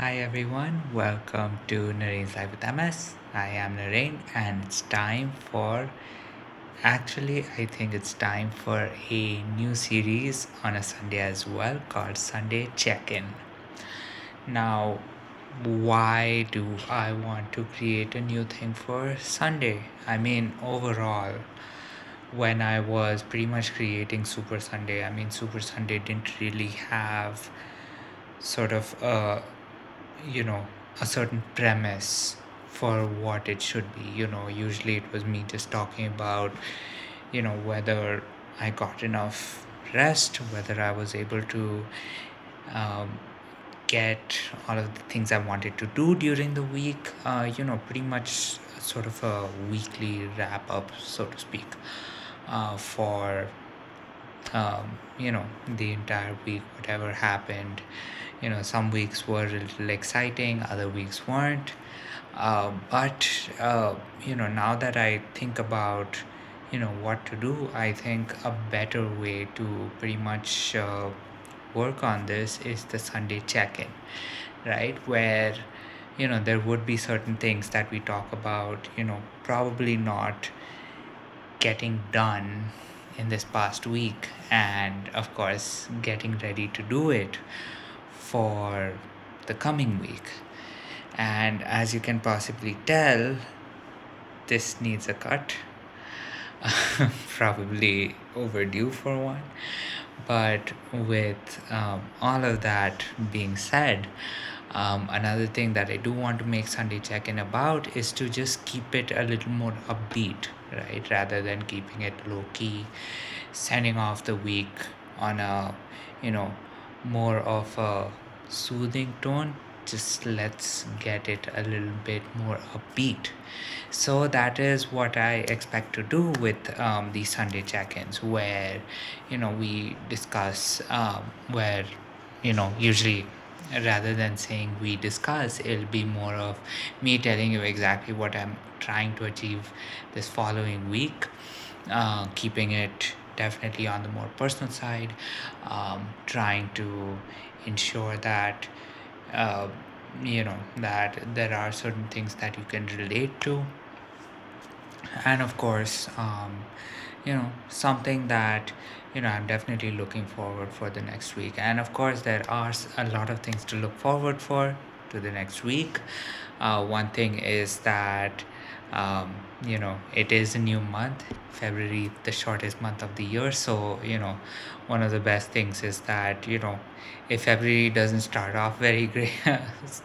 Hi everyone, welcome to Narain's Life with MS. I am Narain and it's time for I think it's time for a new series on a Sunday as well called Sunday Check In. Now, why do I want to create a new thing for Sunday? Overall, when I was pretty much creating Super Sunday didn't really have sort of you know a certain premise for what it should be. Usually it was me just talking about whether I got enough rest, whether I was able to um, get all of the things I wanted to do during the week. Pretty much sort of a weekly wrap up, so to speak, for the entire week, whatever happened. Some weeks were a little exciting, other weeks weren't. But now that I think about, what to do, I think a better way to pretty much work on this is the Sunday check-in, right? Where, there would be certain things that we talk about, probably not getting done in this past week, and of course getting ready to do it for the coming week. And as you can possibly tell, this needs a cut. Probably overdue for one. But with all of that being said, another thing that I do want to make Sunday check in about is to just keep it a little more upbeat, right? Rather than keeping it low key, sending off the week on a, you know, more of a soothing tone. Just let's get it a little bit more upbeat. So that is what I expect to do with these Sunday check-ins, where we discuss, where usually rather than saying we discuss, it'll be more of me telling you exactly what I'm trying to achieve this following week, keeping it definitely on the more personal side, trying to ensure that uh, that there are certain things that you can relate to, and of course something that I'm definitely looking forward for the next week. And of course there are a lot of things to look forward for to the next week. One thing is that it is a new month, February, the shortest month of the year. So one of the best things is that if February doesn't start off very great,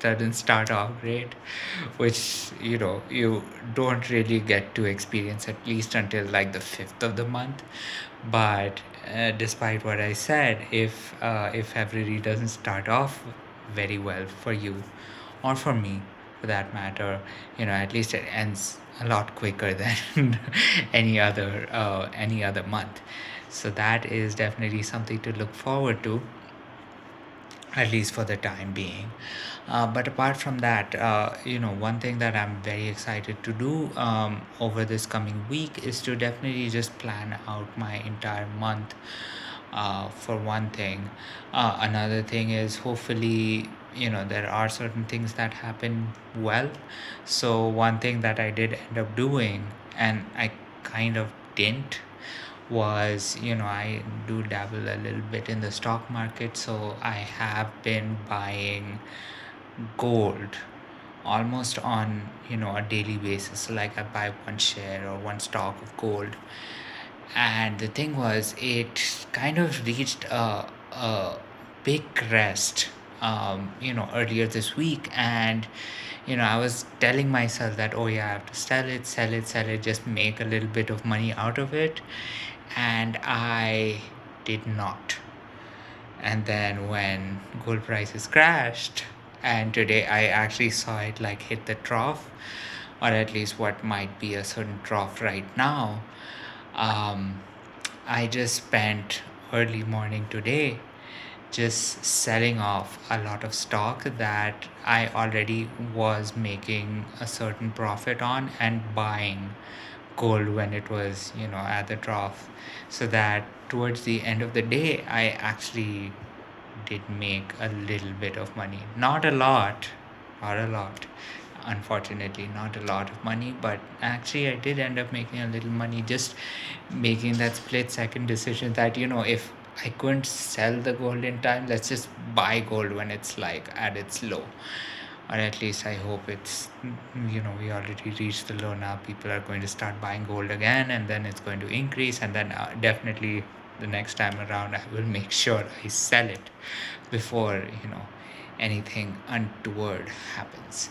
doesn't start off great, which you don't really get to experience at least until like the 5th of the month. But despite what I said, if February doesn't start off very well for you or for me for that matter, at least it ends a lot quicker than any other month. So that is definitely something to look forward to, at least for the time being. But apart from that, one thing that I'm very excited to do over this coming week is to definitely just plan out my entire month. For one thing, another thing is hopefully there are certain things that happen well. So one thing that I did end up doing, and I kind of didn't, was I do dabble a little bit in the stock market. So I have been buying gold almost on a daily basis. Like I buy one share or one stock of gold. And the thing was, it kind of reached a big crest earlier this week. And I was telling myself that, oh yeah, I have to sell it, just make a little bit of money out of it. And I did not. And then when gold prices crashed, and today I actually saw it like hit the trough, or at least what might be a certain trough right now. um, I just spent early morning today just selling off a lot of stock that I already was making a certain profit on, and buying gold when it was at the trough, so that towards the end of the day I actually did make a little bit of money. Not a lot, not a lot. Unfortunately, not a lot of money, but actually, I did end up making a little money, just making that split second decision that, if I couldn't sell the gold in time, let's just buy gold when it's like at its low. Or at least I hope it's, we already reached the low now. People are going to start buying gold again, and then it's going to increase. And then definitely the next time around, I will make sure I sell it before, anything untoward happens.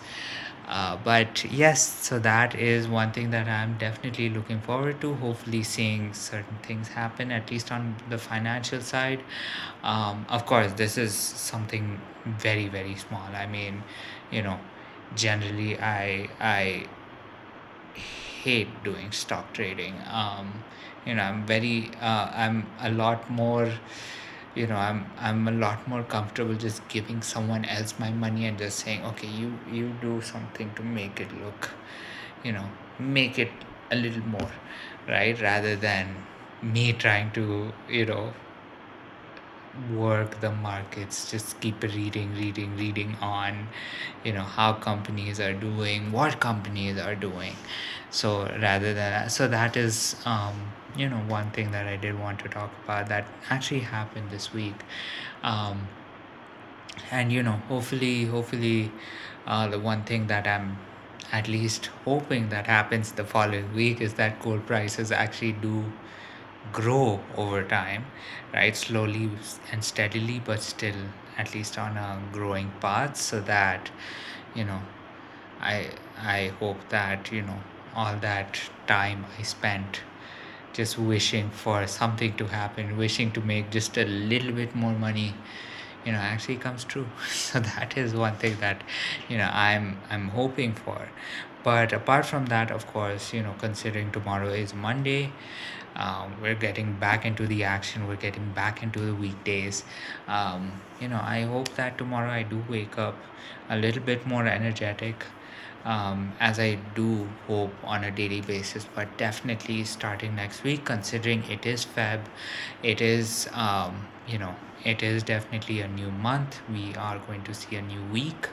But yes, so that is one thing that I'm definitely looking forward to. Hopefully, seeing certain things happen, at least on the financial side. Of course, this is something very, very small. I mean, you know, generally, I hate doing stock trading. I'm a lot more, I'm a lot more comfortable just giving someone else my money and just saying, okay, you do something to make it look, make it a little more, right? Rather than me trying to, work the markets, just keep reading on, how companies are doing, what companies are doing. So rather than, so that is, one thing that I did want to talk about that actually happened this week. um, and hopefully, the one thing that I'm at least hoping that happens the following week is that gold prices actually do grow over time, right? Slowly and steadily, but still at least on a growing path, so that, you know, I I hope that, all that time I spent just wishing for something to happen, wishing to make just a little bit more money, actually comes true. So that is one thing that, I'm hoping for. But apart from that, of course, considering tomorrow is Monday, we're getting back into the action, we're getting back into the weekdays. I hope that tomorrow I do wake up a little bit more energetic, as I do hope on a daily basis. But definitely starting next week, considering it is Feb, it is, it is definitely a new month. We are going to see a new week.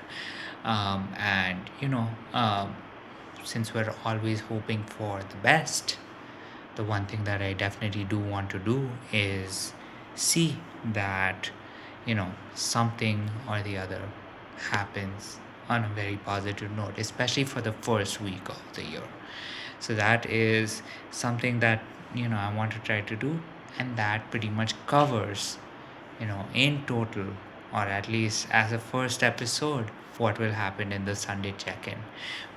And, since we're always hoping for the best, the one thing that I definitely do want to do is see that, something or the other happens on a very positive note, especially for the first week of the year. So that is something that, I want to try to do, and that pretty much covers, in total, or at least as a first episode, what will happen in the Sunday check-in,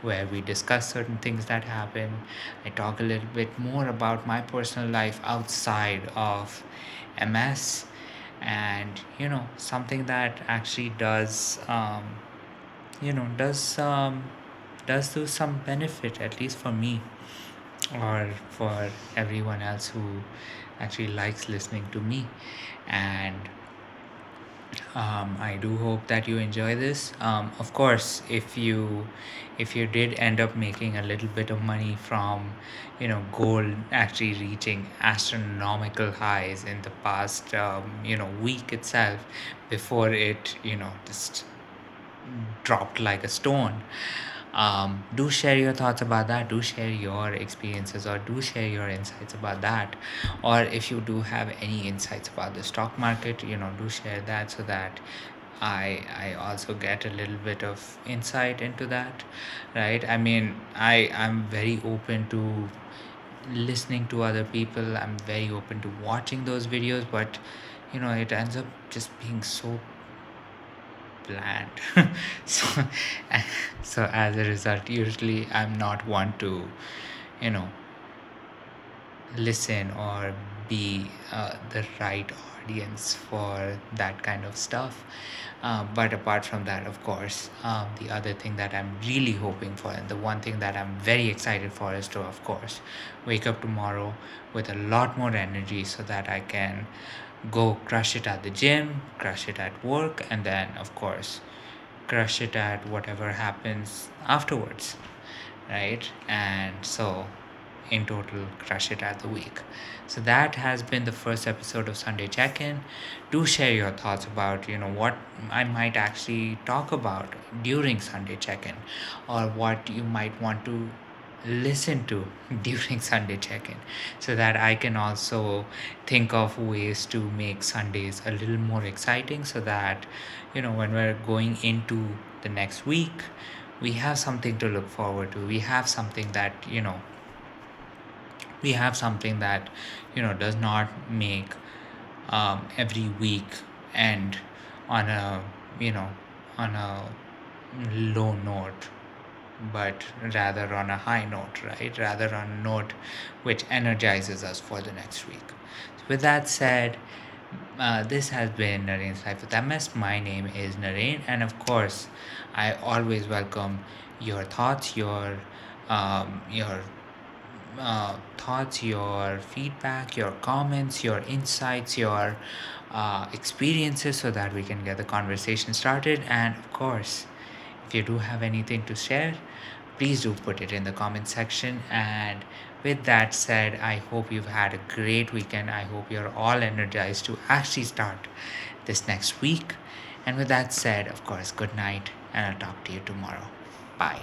where we discuss certain things that happen. I talk a little bit more about my personal life outside of MS, and, something that actually does, does, does do some benefit, at least for me, or for everyone else who actually likes listening to me. And I do hope that you enjoy this. Of course, if you did end up making a little bit of money from, gold actually reaching astronomical highs in the past, week itself, before it, just dropped like a stone. Do share your thoughts about that. Do share your experiences, or do share your insights about that. Or if you do have any insights about the stock market, do share that, so that I also get a little bit of insight into that, right? I mean, I'm very open to listening to other people. I'm very open to watching those videos, but it ends up just being so bland. so so as a result, usually I'm not one to, you know listen or be the right audience for that kind of stuff. But apart from that, of course, the other thing that I'm really hoping for, and the one thing that I'm very excited for, is to, of course, wake up tomorrow with a lot more energy, so that I can go crush it at the gym, crush it at work, and then, of course, crush it at whatever happens afterwards, right? And so in total crush it at the week. So that has been the first episode of Sunday Check-in. Do share your thoughts about what I might actually talk about during Sunday Check-in, or what you might want to listen to during Sunday check-in, so that I can also think of ways to make Sundays a little more exciting, so that when we're going into the next week, we have something to look forward to. We have something that does not make every week end on a you know on a low note, but rather on a high note, right? Rather on a note which energizes us for the next week. So with that said, this has been Naren's Life with MS. My name is Naren, and of course, I always welcome your thoughts, your feedback, your comments, your insights, your experiences, so that we can get the conversation started. And of course, if you do have anything to share, please do put it in the comment section. And with that said, I hope you've had a great weekend. I hope you're all energized to actually start this next week. And with that said, of course, good night, and I'll talk to you tomorrow. Bye.